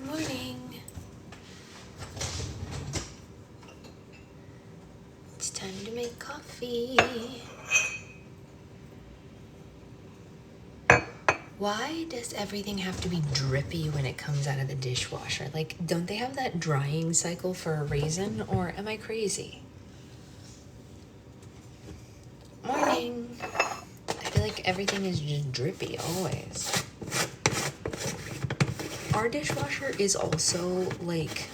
Good morning. It's time to make coffee. Why does everything have to be drippy when it comes out of the dishwasher? Like, don't they have that drying cycle for a reason, or am I crazy? Morning. I feel like everything is just drippy always. Our dishwasher is also like,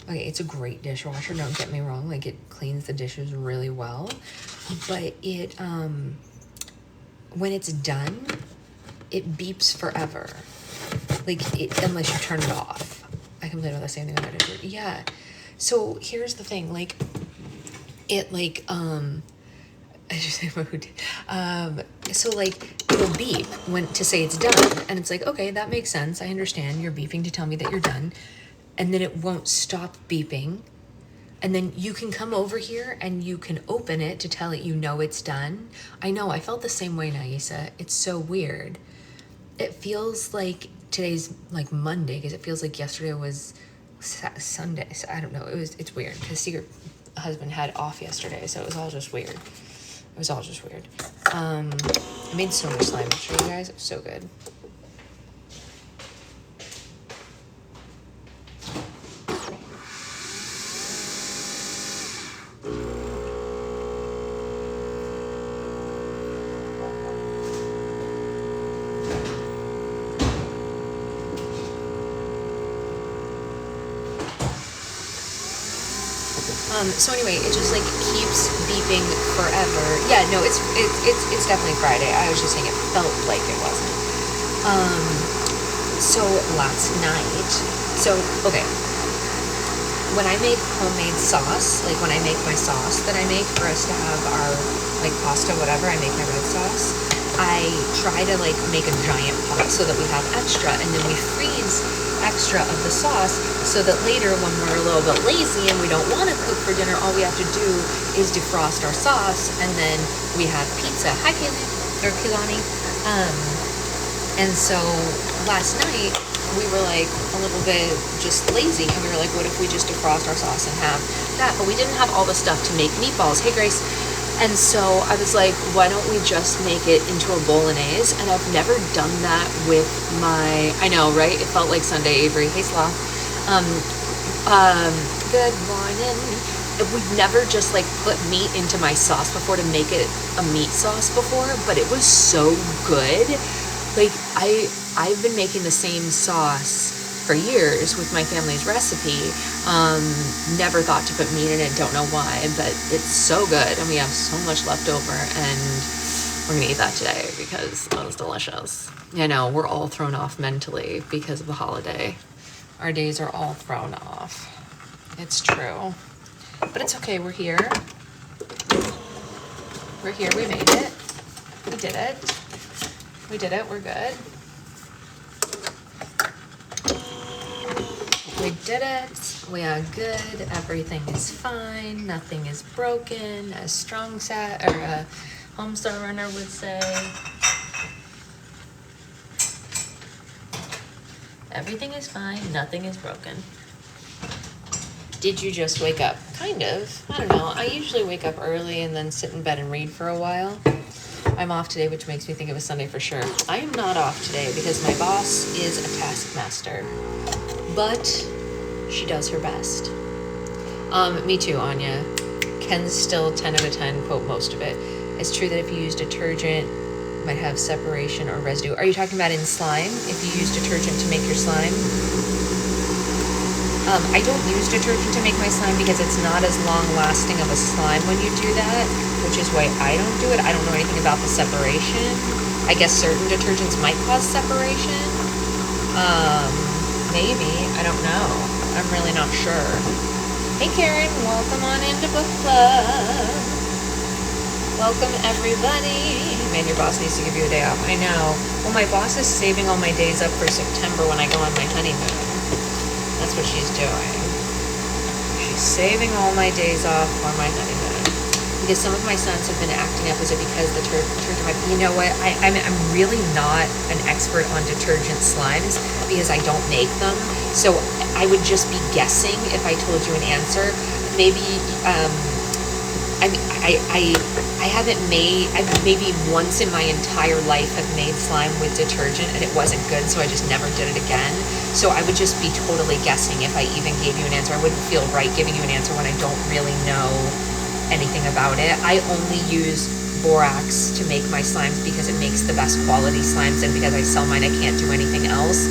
okay, it's a great dishwasher, don't get me wrong, like it cleans the dishes really well, but it, when it's done, it beeps forever. Like, unless you turn it off. I complain about the same thing with our dishwasher. Yeah. So here's the thing, like, it like, I just say mood. So like it'll beep to say it's done, and it's like, okay, that makes sense. I understand you're beeping to tell me that you're done, and then it won't stop beeping, and then you can come over here and you can open it to tell it you know it's done. I know, I felt the same way, Naisa. It's so weird. It feels like today's like Monday because it feels like yesterday was Sunday. So I don't know. It's weird because Secret husband had off yesterday, so it was all just weird. It was all just weird. I made so much slime. I'll show you guys. It was so good. So anyway, it just like keeps beeping forever. Yeah, no, it's definitely Friday. I was just saying it felt like it wasn't. So last night, okay, when I make homemade sauce, like when I make my sauce that I make for us to have our like pasta, whatever, I make my red sauce, I try to like make a giant pot so that we have extra, and then we freeze extra of the sauce so that later when we're a little bit lazy and we don't want to cook for dinner, all we have to do is defrost our sauce, and then we have pizza. Hi, Kaylee, or Kilani. And so last night we were like a little bit just lazy, and we were like, what if we just defrost our sauce and have that? But we didn't have all the stuff to make meatballs. Hey, Grace. And so I was like, why don't we just make it into a bolognese? And I've never done that with my, I know, right? It felt like Sunday, Avery. Hey, Sloth. Good morning. We've never just like put meat into my sauce before to make it a meat sauce before, but it was so good. Like I've been making the same sauce for years with my family's recipe. Never thought to put meat in it, don't know why, but it's so good, and we have so much left over, and we're gonna eat that today because that was delicious. You know, we're all thrown off mentally because of the holiday. Our days are all thrown off. It's true, but it's okay. We're here. We're here. We made it. We did it. We did it. We're good. We did it. We are good. Everything is fine. Nothing is broken, as a Homestar Runner would say. Everything is fine. Nothing is broken. Did you just wake up? Kind of. I don't know. I usually wake up early and then sit in bed and read for a while. I'm off today, which makes me think it was Sunday for sure. I am not off today because my boss is a taskmaster, but she does her best. Me too, Anya. Ken's still 10 out of 10, quote most of it. It's true that if you use detergent, it might have separation or residue. Are you talking about in slime? If you use detergent to make your slime? I don't use detergent to make my slime because it's not as long lasting of a slime when you do that, which is why I don't do it. I don't know anything about the separation. I guess certain detergents might cause separation. Maybe. I don't know. I'm really not sure. Hey, Karen. Welcome on into book club. Welcome, everybody. Man, your boss needs to give you a day off. I know. Well, my boss is saving all my days up for September when I go on my honeymoon. That's what she's doing. She's saving all my days off for my honeymoon. because some of my sons have been acting up. Is it because the detergent might, you know what, I'm really not an expert on detergent slimes because I don't make them, so I would just be guessing if I told you an answer. Maybe I haven't made, I maybe once in my entire life have made slime with detergent and it wasn't good, so I just never did it again. So I would just be totally guessing if I even gave you an answer. I wouldn't feel right giving you an answer when I don't really know anything about it. I only use borax to make my slimes because it makes the best quality slimes, and because I sell mine, I can't do anything else.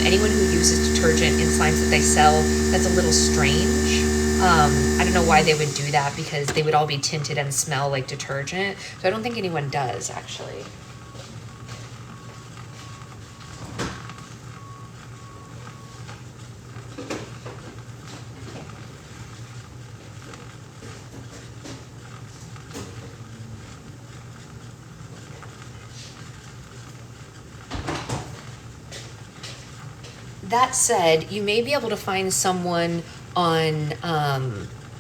Anyone who uses detergent in slimes that they sell, that's a little strange. I don't know why they would do that, because they would all be tinted and smell like detergent. So I don't think anyone does, actually. That said, you may be able to find someone on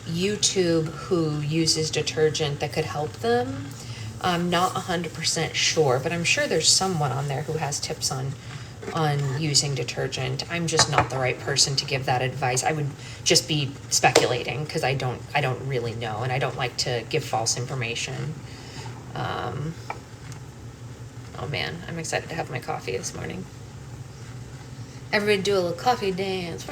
YouTube who uses detergent that could help them. I'm not 100% sure, but I'm sure there's someone on there who has tips on using detergent. I'm just not the right person to give that advice. I would just be speculating because I don't really know, and I don't like to give false information. Oh man, I'm excited to have my coffee this morning. Everybody do a little coffee dance.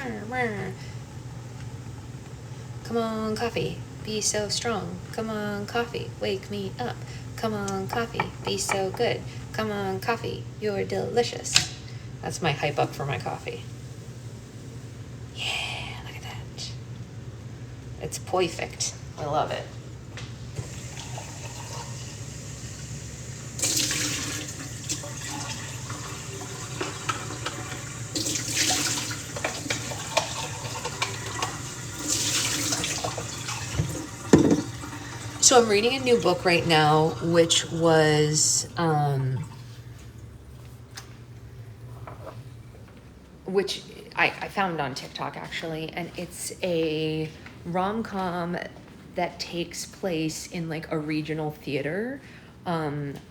Come on, coffee, be so strong. Come on, coffee, wake me up. Come on, coffee, be so good. Come on, coffee, you're delicious. That's my hype up for my coffee. Yeah, look at that. It's perfect. I love it. So I'm reading a new book right now, which was, which I found on TikTok actually, and it's a rom-com that takes place in like a regional theater,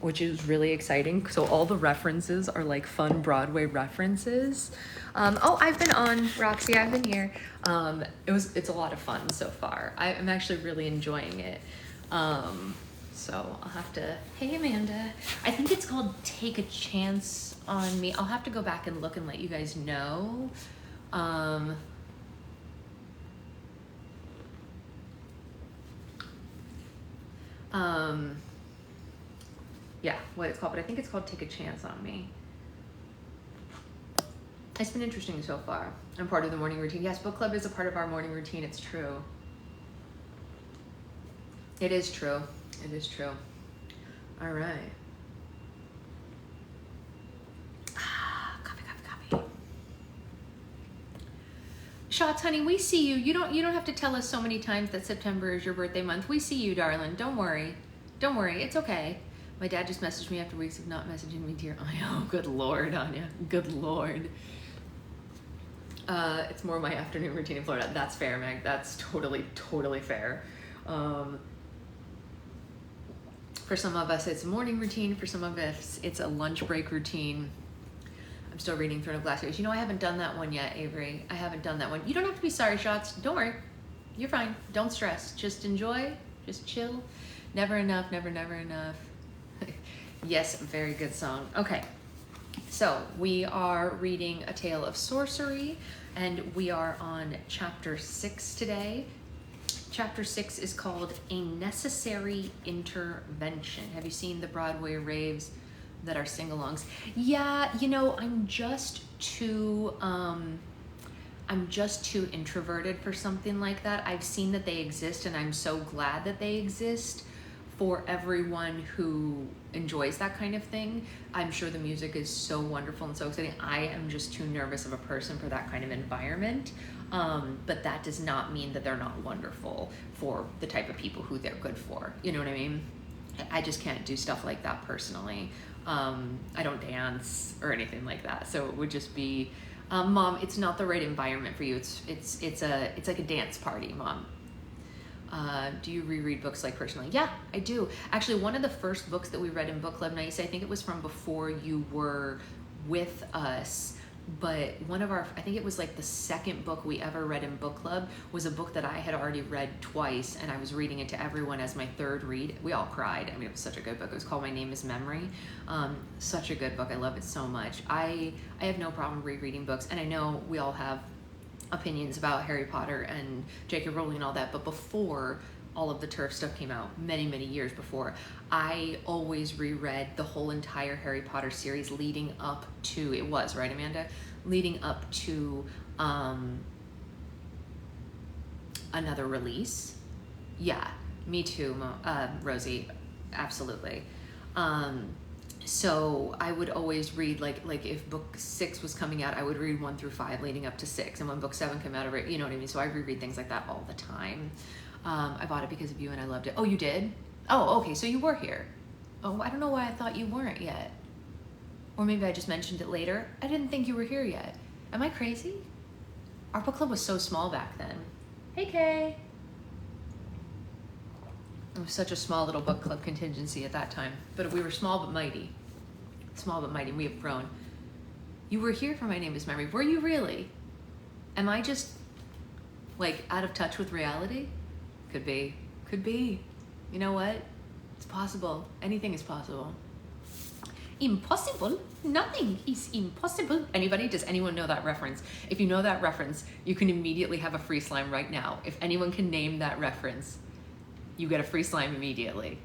which is really exciting. So all the references are like fun Broadway references. Oh, I've been on, Roxy, I've been here. It's a lot of fun so far. I'm actually really enjoying it. So I'll have to, hey Amanda, I think it's called Take a Chance on Me. I'll have to go back and look and let you guys know. Yeah, what it's called, but I think it's called Take a Chance on Me. It's been interesting so far. I'm part of the morning routine. Yes, book club is a part of our morning routine. It's true. It is true. It is true. All right. Copy. Shots, honey, we see you. You don't have to tell us so many times that September is your birthday month. We see you, darling. Don't worry. Don't worry. It's okay. My dad just messaged me after weeks of not messaging me, dear. Oh, good Lord, Anya. Good Lord. It's more my afternoon routine in Florida. That's fair, Meg. That's totally fair. For some of us, it's a morning routine. For some of us, it's a lunch break routine. I'm still reading Throne of Glass. You know, I haven't done that one yet, Avery. I haven't done that one. You don't have to be sorry, Shots. Don't worry. You're fine. Don't stress. Just enjoy. Just chill. Never enough, never enough. Yes, very good song. Okay. So we are reading A Tale of Sorcery, and we are on chapter 6 today. Chapter 6 is called A Necessary Intervention. Have you seen the Broadway raves that are sing-alongs? Yeah, you know, I'm just too introverted for something like that. I've seen that they exist, and I'm so glad that they exist for everyone who enjoys that kind of thing. I'm sure the music is so wonderful and so exciting. I am just too nervous of a person for that kind of environment. But that does not mean that they're not wonderful for the type of people who they're good for. You know what I mean? I just can't do stuff like that personally. I don't dance or anything like that. So it would just be, Mom, it's not the right environment for you. It's like a dance party, Mom. Do you reread books like personally? Yeah, I do. Actually, one of the first books that we read in book club, nice, I think it was from before you were with us, but one of our, I think it was like the second book we ever read in book club was a book that I had already read twice, and I was reading it to everyone as my third read. We all cried. I mean, it was such a good book. It was called My Name is Memory. Such a good book. I love it so much. I have no problem rereading books, and I know we all have opinions about Harry Potter and J.K. Rowling and all that, but before all of the turf stuff came out, many years before, I always reread the whole entire Harry Potter series leading up to, it was, right, Amanda? Leading up to another release. Yeah, me too, Rosie, absolutely. So I would always read, like if book 6 was coming out, I would read 1 through 5 leading up to 6. And when book 7 came out, you know what I mean? So I reread things like that all the time. I bought it because of you and I loved it. Oh, you did? Oh, okay, so you were here. Oh, I don't know why I thought you weren't yet. Or maybe I just mentioned it later. I didn't think you were here yet. Am I crazy? Our book club was so small back then. Hey, Kay. It was such a small little book club contingency at that time. But we were small but mighty. Small but mighty. We have grown. You were here for My Name is Memory. Were you really? Am I just, like, out of touch with reality? Could be. Could be. You know what? It's possible. Anything is possible. Impossible? Nothing is impossible. Anybody? Does anyone know that reference? If you know that reference, you can immediately have a free slime right now. If anyone can name that reference, you get a free slime immediately.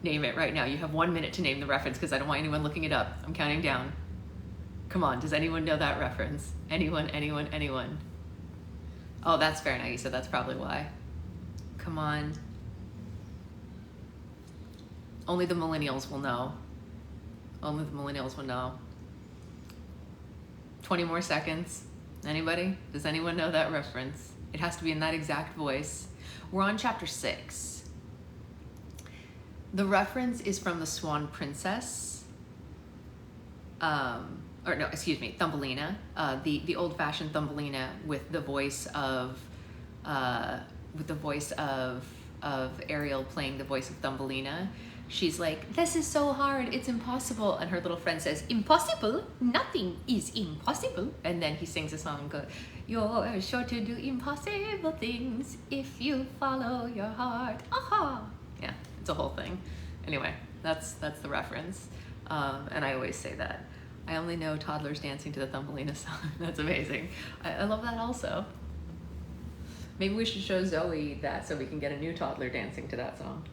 Name it right now. You have 1 minute to name the reference because I don't want anyone looking it up. I'm counting down. Come on, does anyone know that reference? Anyone? Oh, that's fair, Nagisa. That's probably why. Come on. Only the millennials will know. Only the millennials will know. 20 more seconds. Anybody? Does anyone know that reference? It has to be in that exact voice. We're on chapter 6. The reference is from the Swan Princess. Thumbelina. The old-fashioned Thumbelina with the voice of Ariel playing the voice of Thumbelina. She's like, this is so hard, it's impossible. And her little friend says, impossible? Nothing is impossible. And then he sings a song and goes, you're sure to do impossible things if you follow your heart. Aha! Yeah, it's a whole thing. Anyway, that's the reference. And I always say that. I only know toddlers dancing to the Thumbelina song. That's amazing. I love that also. Maybe we should show Zoe that so we can get a new toddler dancing to that song.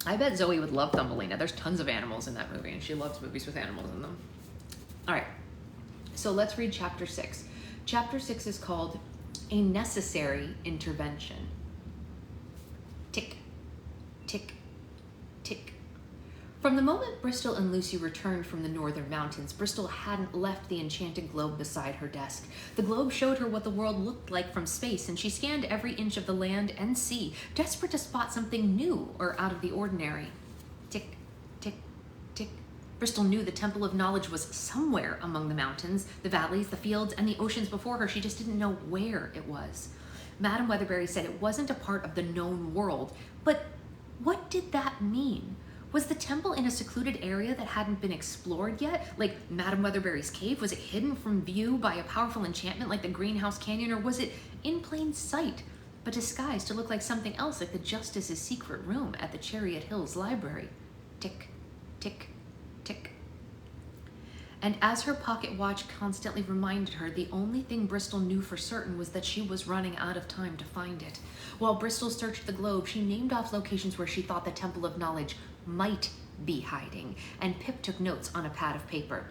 I bet Zoe would love Thumbelina. There's tons of animals in that movie, and she loves movies with animals in them. All right, so let's read chapter 6. Chapter 6 is called A Necessary Intervention. Tick, tick, tick. From the moment Bristol and Lucy returned from the northern mountains, Bristol hadn't left the enchanted globe beside her desk. The globe showed her what the world looked like from space, and she scanned every inch of the land and sea, desperate to spot something new or out of the ordinary. Tick, tick, tick. Bristol knew the Temple of Knowledge was somewhere among the mountains, the valleys, the fields, and the oceans before her. She just didn't know where it was. Madame Weatherbury said it wasn't a part of the known world, but what did that mean? Was the temple in a secluded area that hadn't been explored yet? Like Madame Weatherbury's cave? Was it hidden from view by a powerful enchantment like the Greenhouse Canyon? Or was it in plain sight, but disguised to look like something else, like the Justice's secret room at the Chariot Hills Library? Tick, tick, tick. And as her pocket watch constantly reminded her, the only thing Bristol knew for certain was that she was running out of time to find it. While Bristol searched the globe, she named off locations where she thought the Temple of Knowledge might be hiding, and Pip took notes on a pad of paper.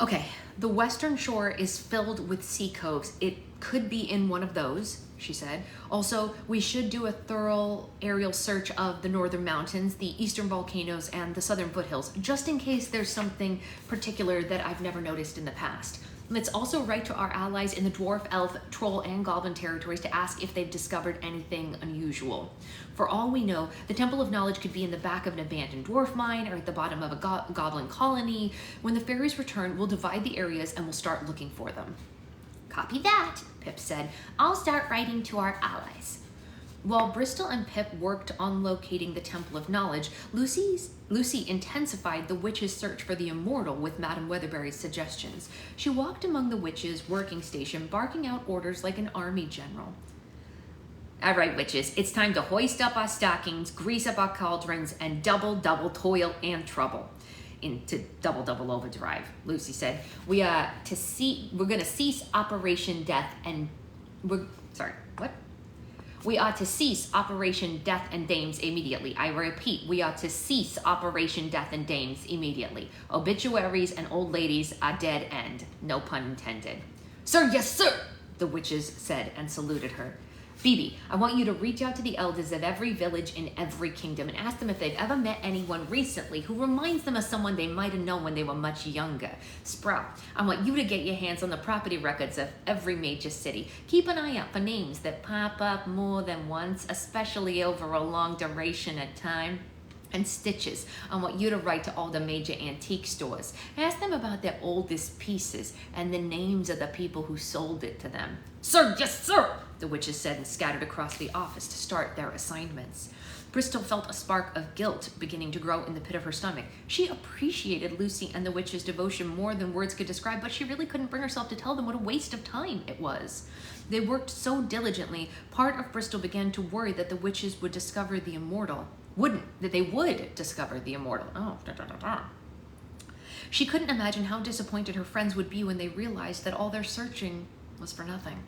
Okay, the western shore is filled with sea coves. It could be in one of those, she said. Also, we should do a thorough aerial search of the northern mountains, the eastern volcanoes, and the southern foothills, just in case there's something particular that I've never noticed in the past. Let's also write to our allies in the dwarf, elf, troll, and goblin territories to ask if they've discovered anything unusual. For all we know, the Temple of Knowledge could be in the back of an abandoned dwarf mine or at the bottom of a goblin colony. When the fairies return, we'll divide the areas and we'll start looking for them. Copy that, Pip said. I'll start writing to our allies. While Bristol and Pip worked on locating the Temple of Knowledge, Lucy intensified the witch's search for the immortal with Madame Weatherbury's suggestions. She walked among the witches' working station, barking out orders like an army general. All right, witches, it's time to hoist up our stockings, grease up our cauldrons, and double toil and trouble. Into double overdrive, Lucy said. We are going to cease Operation Death and We are to cease Operation Death and Dames immediately. I repeat, we are to cease Operation Death and Dames immediately. Obituaries and old ladies are dead end. No pun intended. Sir, yes, sir, the witches said and saluted her. Phoebe, I want you to reach out to the elders of every village in every kingdom and ask them if they've ever met anyone recently who reminds them of someone they might have known when they were much younger. Sprout, I want you to get your hands on the property records of every major city. Keep an eye out for names that pop up more than once, especially over a long duration of time. And Stitches, I want you to write to all the major antique stores. Ask them about their oldest pieces and the names of the people who sold it to them. Sir, yes, sir, the witches said and scattered across the office to start their assignments. Bristol felt a spark of guilt beginning to grow in the pit of her stomach. She appreciated Lucy and the witches' devotion more than words could describe, but she really couldn't bring herself to tell them what a waste of time it was. They worked so diligently, part of Bristol began to worry that the witches would discover the immortal. That they would discover the immortal. She couldn't imagine how disappointed her friends would be when they realized that all their searching was for nothing.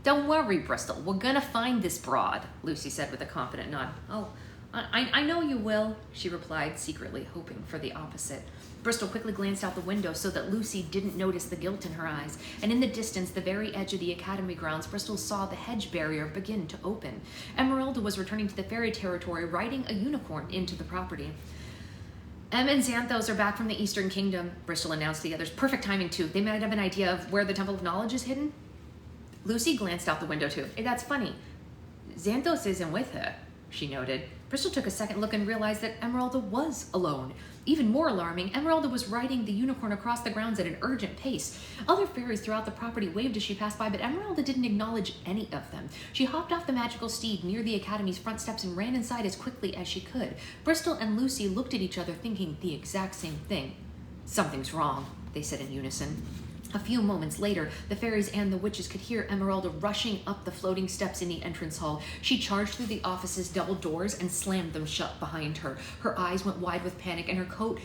Don't worry, Bristol. We're gonna find this broad, Lucy said with a confident nod. Oh, I know you will, she replied, secretly hoping for the opposite. Bristol quickly glanced out the window so that Lucy didn't notice the guilt in her eyes, and in the distance, the very edge of the academy grounds, Bristol saw the hedge barrier begin to open. Emeralda was returning to the fairy territory, riding a unicorn into the property. Em and Xanthos are back from the Eastern Kingdom, Bristol announced to the others. Perfect timing, too. They might have an idea of where the Temple of Knowledge is hidden. Lucy glanced out the window, too. Hey, that's funny. Xanthos isn't with her, she noted. Bristol took a second look and realized that Emeralda was alone. Even more alarming, Emeralda was riding the unicorn across the grounds at an urgent pace. Other fairies throughout the property waved as she passed by, but Emeralda didn't acknowledge any of them. She hopped off the magical steed near the academy's front steps and ran inside as quickly as she could. Bristol and Lucy looked at each other, thinking the exact same thing. Something's wrong, they said in unison. A few moments later, the fairies and the witches could hear Emeralda rushing up the floating steps in the entrance hall. She charged through the office's double doors and slammed them shut behind her. Her eyes went wide with panic, and her coat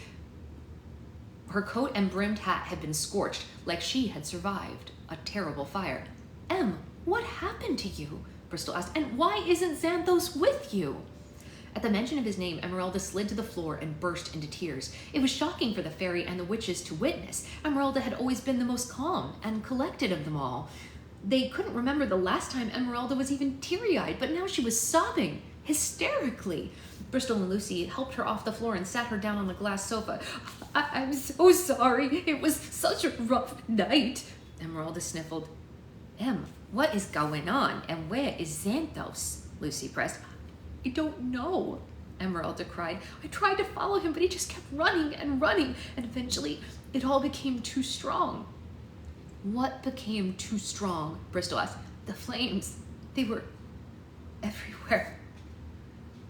and brimmed hat had been scorched, like she had survived a terrible fire. Em, what happened to you? Bristol asked. And why isn't Xanthos with you? At the mention of his name, Emeralda slid to the floor and burst into tears. It was shocking for the fairy and the witches to witness. Emeralda had always been the most calm and collected of them all. They couldn't remember the last time Emeralda was even teary-eyed, but now she was sobbing hysterically. Bristol and Lucy helped her off the floor and sat her down on the glass sofa. I'm so sorry. It was such a rough night, Emeralda sniffled. Em, what is going on, and where is Xanthos? Lucy pressed. I don't know, Emeralda cried. I tried to follow him, but he just kept running, and eventually it all became too strong. What became too strong? Bristol asked. The flames. They were everywhere.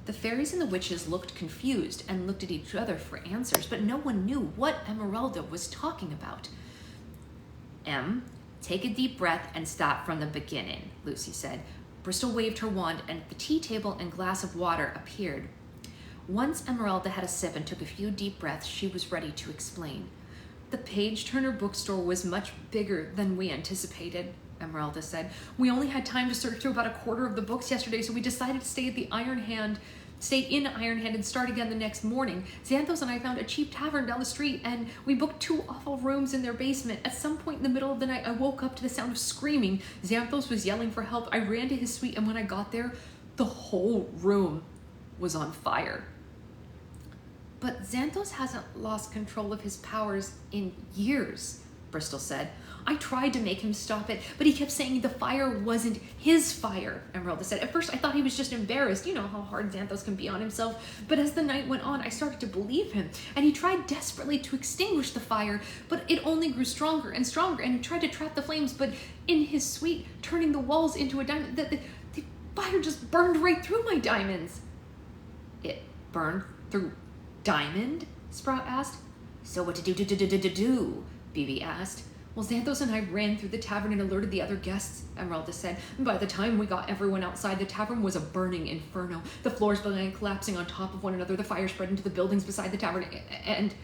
The fairies and the witches looked confused and looked at each other for answers, but no one knew what Emeralda was talking about. Em, take a deep breath and start from the beginning, Lucy said. Bristol waved her wand, and the tea table and glass of water appeared. Once Emeralda had a sip and took a few deep breaths, she was ready to explain. The Page-Turner bookstore was much bigger than we anticipated, Emeralda said. We only had time to search through about a quarter of the books yesterday, so we decided to stay in Iron Hand and start again the next morning. Xanthos and I found a cheap tavern down the street, and we booked 2 awful rooms in their basement. At some point in the middle of the night, I woke up to the sound of screaming. Xanthos was yelling for help. I ran to his suite, and when I got there, the whole room was on fire. But Xanthos hasn't lost control of his powers in years, Bristol said. I tried to make him stop it, but he kept saying the fire wasn't his fire, Emeralda said. At first, I thought he was just embarrassed. You know how hard Xanthos can be on himself. But as the night went on, I started to believe him. And he tried desperately to extinguish the fire, but it only grew stronger and stronger. And he tried to trap the flames, but in his suite, turning the walls into a diamond, the fire just burned right through my diamonds. It burned through diamond? Sprout asked. So what to do? BB asked. Well, Xanthos and I ran through the tavern and alerted the other guests, Emeralda said. And by the time we got everyone outside, the tavern was a burning inferno. The floors began collapsing on top of one another. The fire spread into the buildings beside the tavern. And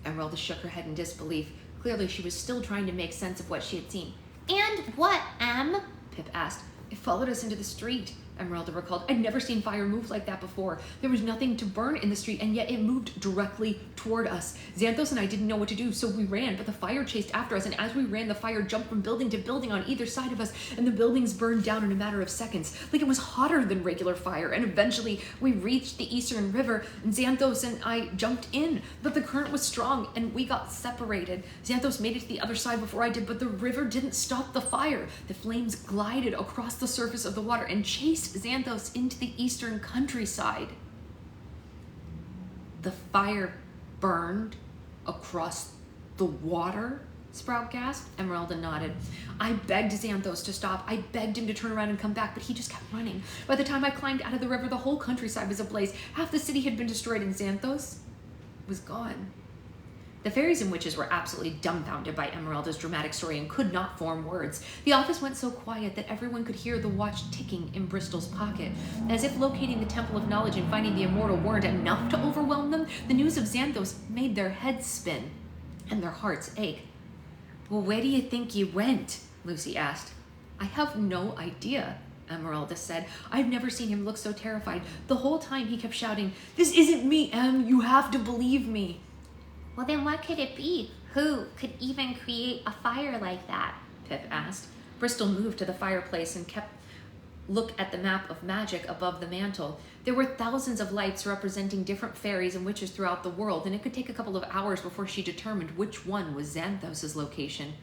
Emeralda shook her head in disbelief. Clearly, she was still trying to make sense of what she had seen. And what, Em? Pip asked. It followed us into the street, Emeralda recalled. I'd never seen fire move like that before. There was nothing to burn in the street, and yet it moved directly toward us. Xanthos and I didn't know what to do, so we ran, but the fire chased after us, and as we ran, the fire jumped from building to building on either side of us, and the buildings burned down in a matter of seconds. Like it was hotter than regular fire, and eventually we reached the Eastern River, and Xanthos and I jumped in, but the current was strong, and we got separated. Xanthos made it to the other side before I did, but the river didn't stop the fire. The flames glided across the surface of the water and chased Xanthos into the eastern countryside. The fire burned across the water? Sprout gasped. Emeralda nodded. I begged Xanthos to stop. I begged him to turn around and come back, but he just kept running. By the time I climbed out of the river, the whole countryside was ablaze. Half the city had been destroyed, and Xanthos was gone. The fairies and witches were absolutely dumbfounded by Emeralda's dramatic story and could not form words. The office went so quiet that everyone could hear the watch ticking in Bristol's pocket. As if locating the Temple of Knowledge and finding the Immortal weren't enough to overwhelm them, the news of Xanthos made their heads spin and their hearts ache. Well, where do you think you went? Lucy asked. I have no idea, Emeralda said. I've never seen him look so terrified. The whole time he kept shouting, This isn't me, Em. You have to believe me. Well, then what could it be? Who could even create a fire like that? Pip asked. Bristol moved to the fireplace and kept look at the map of magic above the mantle. There were thousands of lights representing different fairies and witches throughout the world, and it could take a couple of hours before she determined which one was Xanthos' location.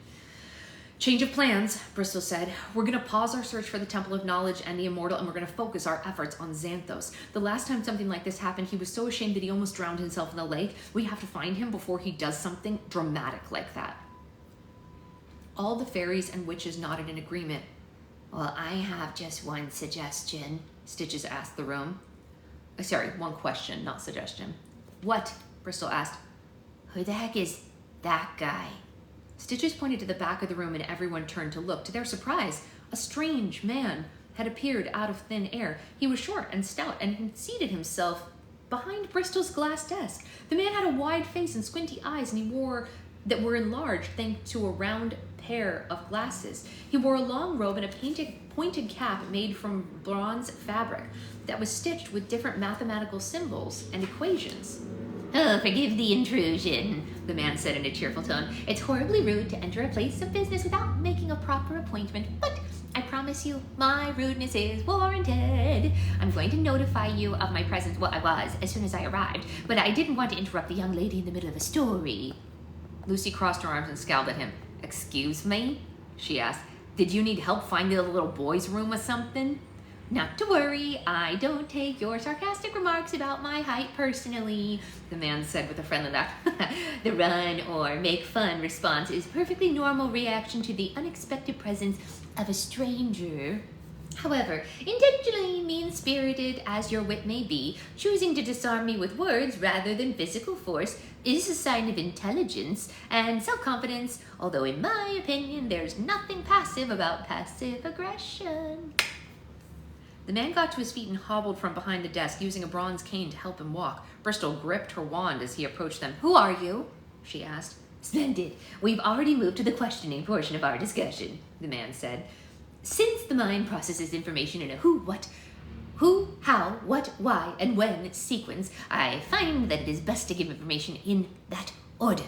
Change of plans, Bristol said. We're going to pause our search for the Temple of Knowledge and the Immortal, and we're going to focus our efforts on Xanthos. The last time something like this happened, he was so ashamed that he almost drowned himself in the lake. We have to find him before he does something dramatic like that. All the fairies and witches nodded in agreement. Well, I have just one suggestion, Stitches asked the room. Sorry, one question, not suggestion. What? Bristol asked. Who the heck is that guy? Stitches pointed to the back of the room and everyone turned to look. To their surprise, a strange man had appeared out of thin air. He was short and stout and had seated himself behind Bristol's glass desk. The man had a wide face and squinty eyes, and that were enlarged thanks to a round pair of glasses. He wore a long robe and a pointed cap made from bronze fabric that was stitched with different mathematical symbols and equations. Oh, forgive the intrusion, the man said in a cheerful tone. It's horribly rude to enter a place of business without making a proper appointment, but I promise you my rudeness is warranted. I'm going to notify you of my presence. Well, I was, as soon as I arrived, but I didn't want to interrupt the young lady in the middle of a story. Lucy crossed her arms and scowled at him. Excuse me? She asked. Did you need help finding the little boy's room or something? Not to worry, I don't take your sarcastic remarks about my height personally, the man said with a friendly laugh. The run or make fun response is a perfectly normal reaction to the unexpected presence of a stranger. However, intentionally mean-spirited as your wit may be, choosing to disarm me with words rather than physical force is a sign of intelligence and self-confidence, although in my opinion there's nothing passive about passive aggression. The man got to his feet and hobbled from behind the desk, using a bronze cane to help him walk. Bristol gripped her wand as he approached them. Who are you? She asked. Splendid. We've already moved to the questioning portion of our discussion, the man said. Since the mind processes information in a who, how, what, why, and when sequence, I find that it is best to give information in that order.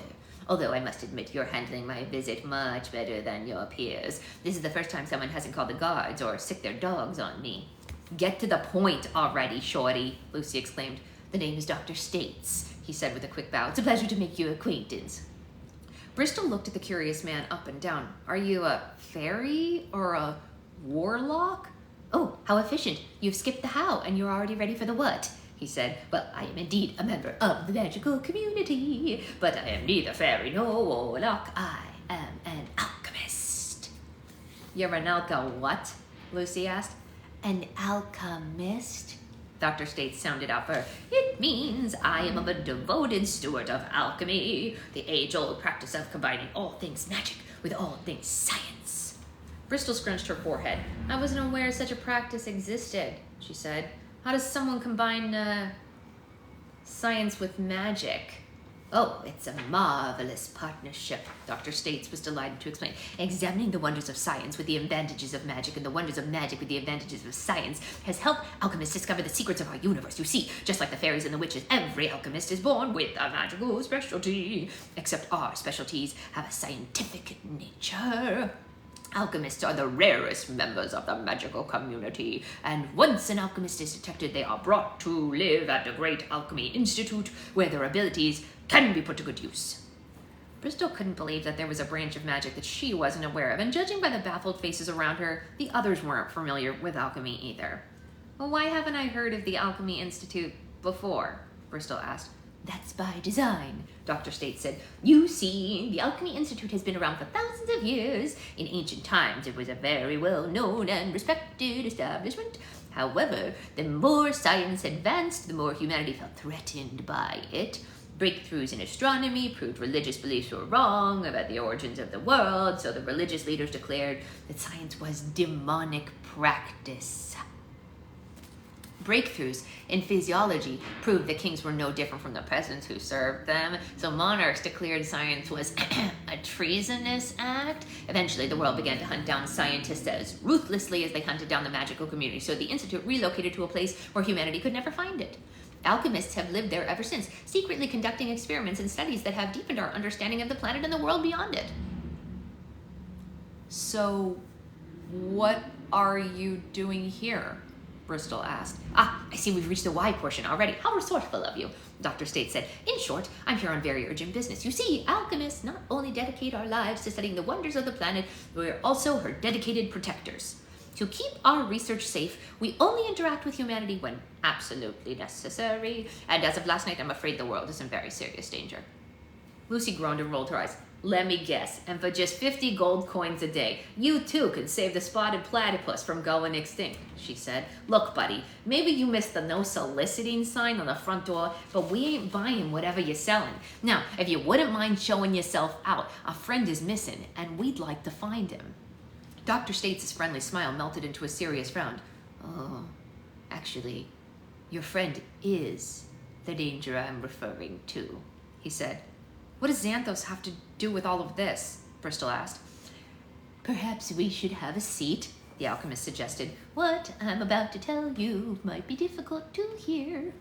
Although I must admit you're handling my visit much better than your peers. This is the first time someone hasn't called the guards or sicked their dogs on me. Get to the point already, shorty, Lucy exclaimed. The name is Dr. States. he said with a quick bow. It's a pleasure to make your acquaintance. Bristol looked at the curious man up and down. Are you a fairy or a warlock? Oh, how efficient. You've skipped the how and you're already ready for the what, he said. Well, I am indeed a member of the magical community, but I am neither fairy nor warlock. I am an alchemist. You're an what? Lucy asked. An alchemist? Dr. States sounded out for her. It means I am a devoted steward of alchemy, the age-old practice of combining all things magic with all things science. Bristol scrunched her forehead. I wasn't aware such a practice existed, she said. How does someone combine science with magic? Oh, it's a marvelous partnership, Dr. States was delighted to explain. Examining the wonders of science with the advantages of magic and the wonders of magic with the advantages of science has helped alchemists discover the secrets of our universe. You see, just like the fairies and the witches, every alchemist is born with a magical specialty, except our specialties have a scientific nature. Alchemists are the rarest members of the magical community, and once an alchemist is detected, they are brought to live at the Great Alchemy Institute, where their abilities can be put to good use. Bristol couldn't believe that there was a branch of magic that she wasn't aware of, and judging by the baffled faces around her, the others weren't familiar with alchemy either. Well, why haven't I heard of the Alchemy Institute before? Bristol asked. That's by design, Dr. States said. You see, the Alchemy Institute has been around for thousands of years. In ancient times, it was a very well-known and respected establishment. However, the more science advanced, the more humanity felt threatened by it. Breakthroughs in astronomy proved religious beliefs were wrong about the origins of the world, so the religious leaders declared that science was demonic practice. Breakthroughs in physiology proved that kings were no different from the peasants who served them, so monarchs declared science was a treasonous act. Eventually, the world began to hunt down scientists as ruthlessly as they hunted down the magical community, so the Institute relocated to a place where humanity could never find it. Alchemists have lived there ever since, secretly conducting experiments and studies that have deepened our understanding of the planet and the world beyond it. So, what are you doing here? Bristol asked. I see we've reached the why portion already. How resourceful of you, Dr. States said. In short, I'm here on very urgent business. You see, alchemists not only dedicate our lives to studying the wonders of the planet, we're also her dedicated protectors. To keep our research safe, we only interact with humanity when absolutely necessary, and as of last night, I'm afraid the world is in very serious danger. Lucy groaned and rolled her eyes. Let me guess, and for just 50 gold coins a day, you too could save the spotted platypus from going extinct, she said. Look, buddy, maybe you missed the no soliciting sign on the front door, but we ain't buying whatever you're selling. Now, if you wouldn't mind showing yourself out, a friend is missing, and we'd like to find him. Dr. States' friendly smile melted into a serious frown. Oh, actually, your friend is the danger I'm referring to, he said. What does Xanthos have to do with all of this? Bristol asked. Perhaps we should have a seat, the alchemist suggested. What I'm about to tell you might be difficult to hear.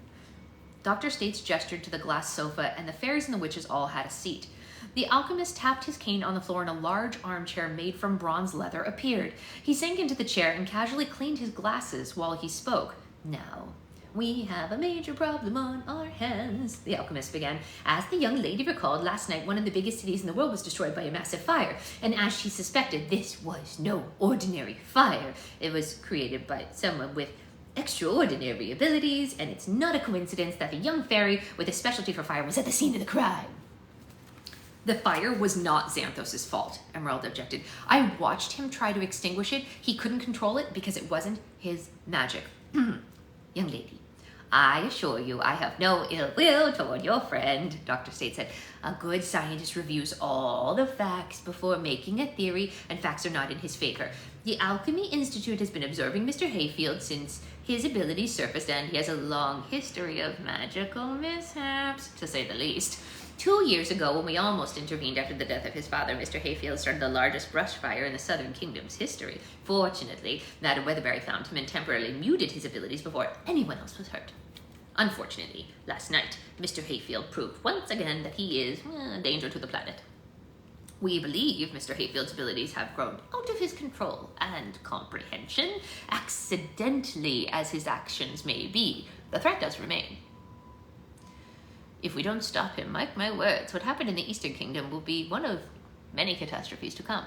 Dr. States gestured to the glass sofa, and the fairies and the witches all had a seat. The alchemist tapped his cane on the floor, and a large armchair made from bronze leather appeared. He sank into the chair and casually cleaned his glasses while he spoke. Now, we have a major problem on our hands, the alchemist began. As the young lady recalled, last night one of the biggest cities in the world was destroyed by a massive fire, and as she suspected, this was no ordinary fire. It was created by someone with extraordinary abilities, and it's not a coincidence that the young fairy with a specialty for fire was at the scene of the crime. The fire was not Xanthos' fault, Emerald objected. I watched him try to extinguish it. He couldn't control it because it wasn't his magic. Young lady, I assure you I have no ill will toward your friend, Dr. States said. A good scientist reviews all the facts before making a theory, and facts are not in his favor. The Alchemy Institute has been observing Mr. Hayfield since his abilities surfaced, and he has a long history of magical mishaps, to say the least. 2 years ago, when we almost intervened after the death of his father, Mr. Hayfield started the largest brush fire in the Southern Kingdom's history. Fortunately, Madam Weatherbury found him and temporarily muted his abilities before anyone else was hurt. Unfortunately, last night, Mr. Hayfield proved once again that he is a danger to the planet. We believe Mr. Hayfield's abilities have grown out of his control and comprehension, accidentally as his actions may be. The threat does remain. If we don't stop him, mark my words, what happened in the Eastern Kingdom will be one of many catastrophes to come.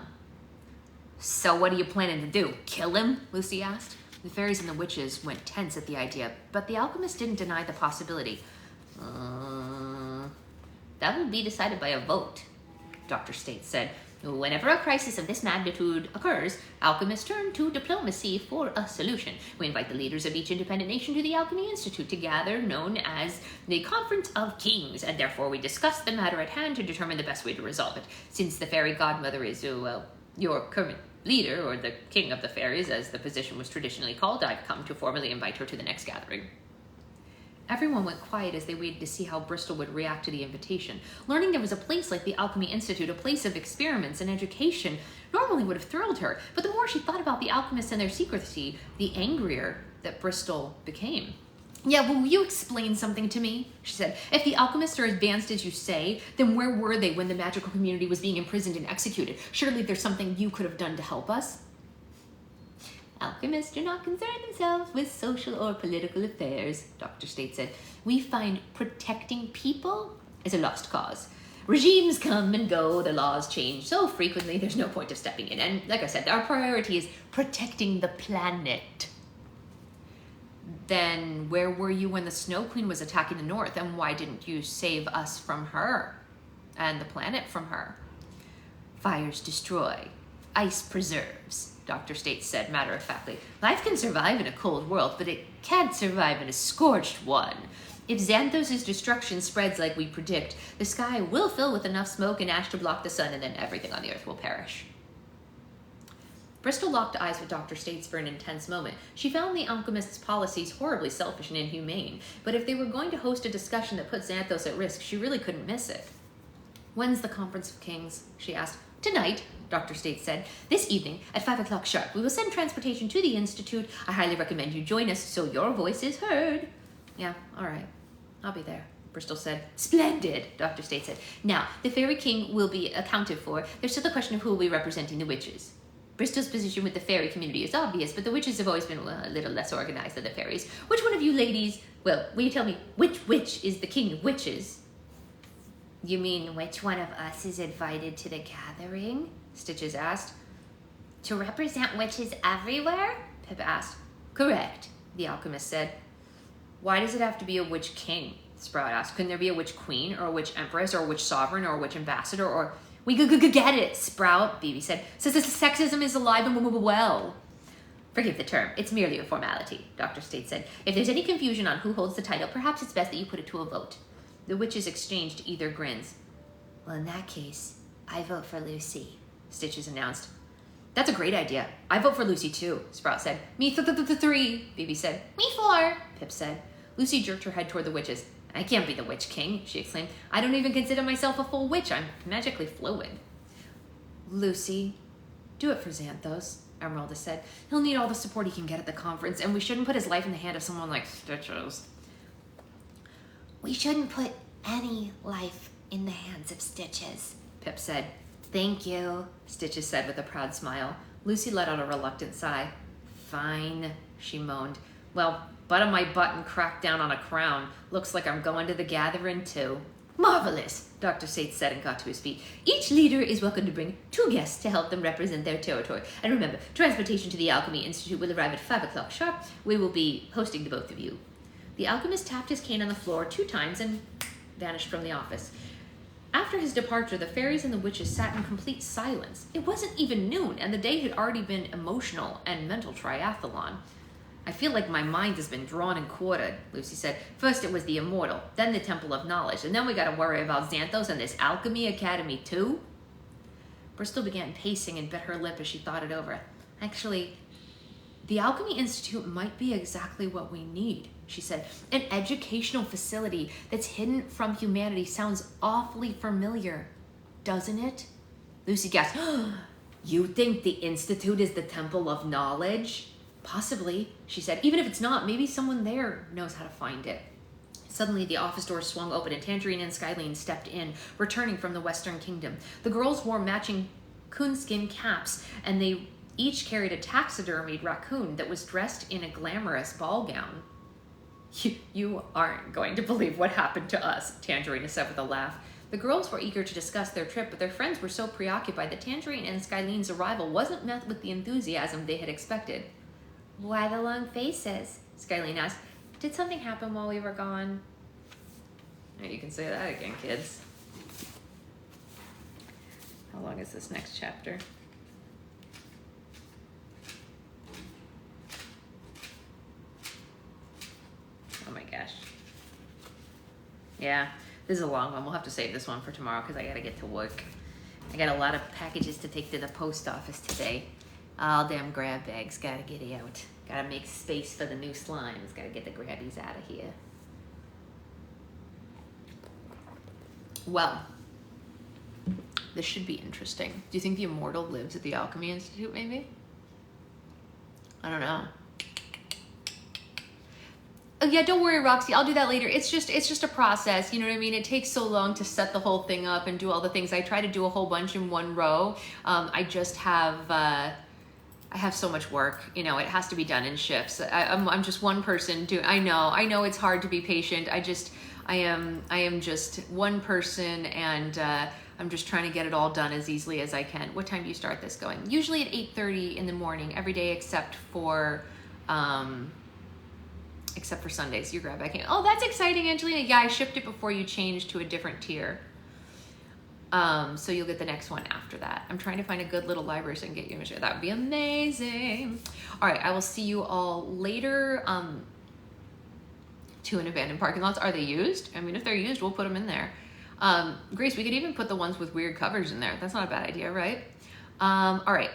So what are you planning to do? Kill him? Lucy asked. The fairies and the witches went tense at the idea, but the alchemist didn't deny the possibility. That will be decided by a vote, Dr. States said. Whenever a crisis of this magnitude occurs, alchemists turn to diplomacy for a solution. We invite the leaders of each independent nation to the Alchemy Institute to gather, known as the Conference of Kings, and therefore we discuss the matter at hand to determine the best way to resolve it. Since the fairy godmother is, your current leader, or the king of the fairies, as the position was traditionally called, I've come to formally invite her to the next gathering. Everyone went quiet as they waited to see how Bristol would react to the invitation. Learning there was a place like the Alchemy Institute, a place of experiments and education, normally would have thrilled her. But the more she thought about the alchemists and their secrecy, the angrier that Bristol became. Yeah, will you explain something to me? She said. If the alchemists are as advanced as you say, then where were they when the magical community was being imprisoned and executed? Surely there's something you could have done to help us. Alchemists do not concern themselves with social or political affairs, Dr. State said. We find protecting people is a lost cause. Regimes come and go, the laws change so frequently, there's no point of stepping in. And like I said, our priority is protecting the planet. Then where were you when the Snow Queen was attacking the North? And why didn't you save us from her and the planet from her? Fires destroy, ice preserves, Dr. States said matter-of-factly. Life can survive in a cold world, but it can't survive in a scorched one. If Xanthos' destruction spreads like we predict, the sky will fill with enough smoke and ash to block the sun, and then everything on the earth will perish. Bristol locked eyes with Dr. States for an intense moment. She found the alchemist's policies horribly selfish and inhumane, but if they were going to host a discussion that put Xanthos at risk, she really couldn't miss it. When's the Conference of Kings? She asked. Tonight, Dr. States said. This evening, at 5 o'clock sharp, we will send transportation to the Institute. I highly recommend you join us so your voice is heard. Yeah, all right. I'll be there, Bristol said. Splendid, Dr. States said. Now, the Fairy King will be accounted for. There's still the question of who will be representing the witches. Bristol's position with the fairy community is obvious, but the witches have always been a little less organized than the fairies. Which one of you ladies, well, will you tell me which witch is the king of witches? You mean which one of us is invited to the gathering? Stitches asked. To represent witches everywhere? Pip asked. Correct, the alchemist said. Why does it have to be a witch king? Sprout asked. Couldn't there be a witch queen, or a witch empress, or a witch sovereign, or a witch ambassador, or... We get it, Sprout, Phoebe said. Says sexism is alive and well. Forgive the term. It's merely a formality, Dr. State said. If there's any confusion on who holds the title, perhaps it's best that you put it to a vote. The witches exchanged eager grins. Well, in that case, I vote for Lucy, Stitches announced. That's a great idea. I vote for Lucy too, Sprout said. Me three, Phoebe said. Me 4, Pip said. Lucy jerked her head toward the witches. I can't be the Witch King, she exclaimed. I don't even consider myself a full witch. I'm magically fluid. Lucy, do it for Xanthos, Emeralda said. He'll need all the support he can get at the conference, and we shouldn't put his life in the hand of someone like Stitches. We shouldn't put any life in the hands of Stitches, Pip said. Thank you, Stitches said with a proud smile. Lucy let out a reluctant sigh. Fine, she moaned. Well, butt on my butt and crack down on a crown. Looks like I'm going to the gathering too. Marvelous, Dr. Sates said and got to his feet. Each leader is welcome to bring 2 guests to help them represent their territory. And remember, transportation to the Alchemy Institute will arrive at 5 o'clock sharp. We will be hosting the both of you. The alchemist tapped his cane on the floor 2 times and vanished from the office. After his departure, the fairies and the witches sat in complete silence. It wasn't even noon, and the day had already been emotional and mental triathlon. I feel like my mind has been drawn and quartered, Lucy said. First it was the Immortal, then the Temple of Knowledge, and then we gotta worry about Xanthos and this Alchemy Academy too? Bristol began pacing and bit her lip as she thought it over. Actually, the Alchemy Institute might be exactly what we need, she said. An educational facility that's hidden from humanity sounds awfully familiar, doesn't it? Lucy gasped. You think the Institute is the Temple of Knowledge? Possibly, she said. Even if it's not, maybe someone there knows how to find it. Suddenly, the office door swung open and Tangerine and Skylene stepped in, returning from the Western Kingdom. The girls wore matching coonskin caps, and they each carried a taxidermied raccoon that was dressed in a glamorous ball gown. You aren't going to believe what happened to us, Tangerina said with a laugh. The girls were eager to discuss their trip, but their friends were so preoccupied that Tangerine and Skylene's arrival wasn't met with the enthusiasm they had expected. Why the long faces? Skylene asked. Did something happen while we were gone? Yeah, you can say that again, kids. How long is this next chapter? Oh my gosh. Yeah, this is a long one. We'll have to save this one for tomorrow because I gotta get to work. I got a lot of packages to take to the post office today. All them grab bags gotta get out. Gotta make space for the new slimes. Gotta get the grabbies out of here. Well, this should be interesting. Do you think the Immortal lives at the Alchemy Institute, maybe? I don't know. Oh yeah, don't worry, Roxy. I'll do that later. It's just a process. You know what I mean? It takes so long to set the whole thing up and do all the things. I try to do a whole bunch in one row. I just have I have so much work. You know, it has to be done in shifts. I'm just one person doing. I know it's hard to be patient. I am just one person, and I'm just trying to get it all done as easily as I can. What time do you start this going? Usually at 8:30 in the morning, every day except for Sundays. You grab back in. Oh, that's exciting, Angelina. Yeah, I shipped it before you changed to a different tier. So you'll get the next one after that. I'm trying to find a good little library so I can get you a share. That would be amazing. All right, I will see you all later. Two in abandoned parking lots. Are they used? I mean, if they're used, we'll put them in there. Grace, we could even put the ones with weird covers in there. That's not a bad idea, right? All right,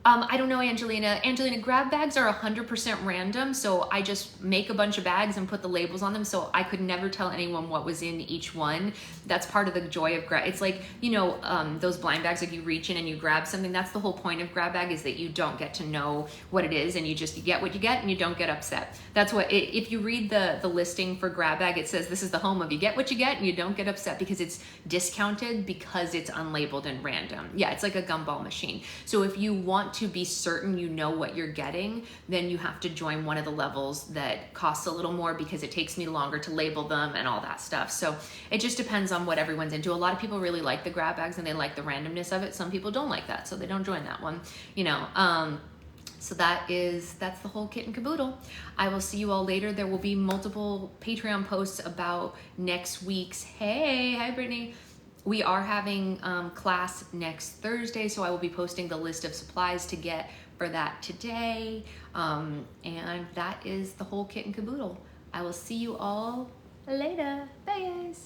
I don't know, Angelina. Angelina, grab bags are 100% random, so I just make a bunch of bags and put the labels on them, so I could never tell anyone what was in each one. That's part of the joy of grab. It's like, you know, those blind bags, like you reach in and you grab something. That's the whole point of grab bag, is that you don't get to know what it is, and you get what you get and you don't get upset. That's what, if you read the listing for grab bag, it says this is the home of you get what you get and you don't get upset, because it's discounted because it's unlabeled and random. Yeah, it's like a gumball machine. So if you want to be certain you know what you're getting, then you have to join one of the levels that costs a little more, because it takes me longer to label them and all that stuff. So it just depends on what everyone's into. A lot of people really like the grab bags and they like the randomness of it. Some people don't like that, so they don't join that one, you know. So that's the whole kit and caboodle. I will see you all later. There will be multiple Patreon posts about next week's, hi Brittany. We are having class next Thursday, so I will be posting the list of supplies to get for that today. And that is the whole kit and caboodle. I will see you all later. Bye guys.